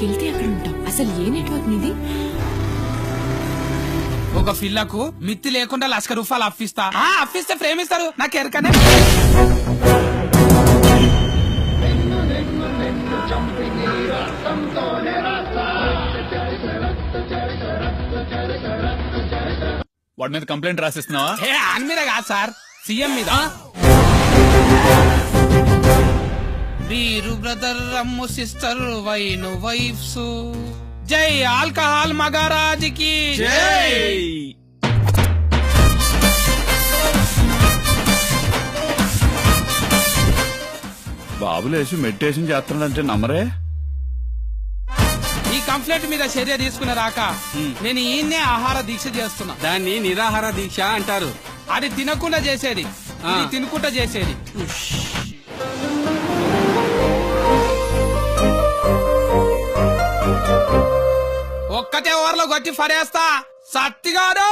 అక్కడికి వెళ్తే అక్కడ ఉంటాం. అసలు ఏ నెట్వర్క్ నీది? ఒక ఫిల్లకు మిత్తి లేకుండా ₹1,00,000 అప్పిస్తా. అప్పిస్తే ప్రేమిస్తారు నాకు ఎరకనే. వాడి మీద కంప్లైంట్ రాసిస్తున్నావా? ఆయన మీద కాదు సార్, సీఎం మీద. వీరు బ్రదర్ అమ్ము సిస్టర్ వైను వైఫ్స్. జై ఆల్కహాల్ మగారాజుకి జై. బాబులేసి మెడిటేషన్ చేస్తున్నాడంటే నమ్మరే. ఈ కంప్లైంట్ మీద చర్య తీసుకునే రాక నేను ఈయన్నే ఆహార దీక్ష చేస్తున్నా. దాన్ని నిరాహార దీక్ష అంటారు. అది తినకుండా చేసేది, ఇది తినుకుంటా చేసేది. ఒక్కటే ఓవర్లో కొట్టి పడేస్తా సత్తిగాడు.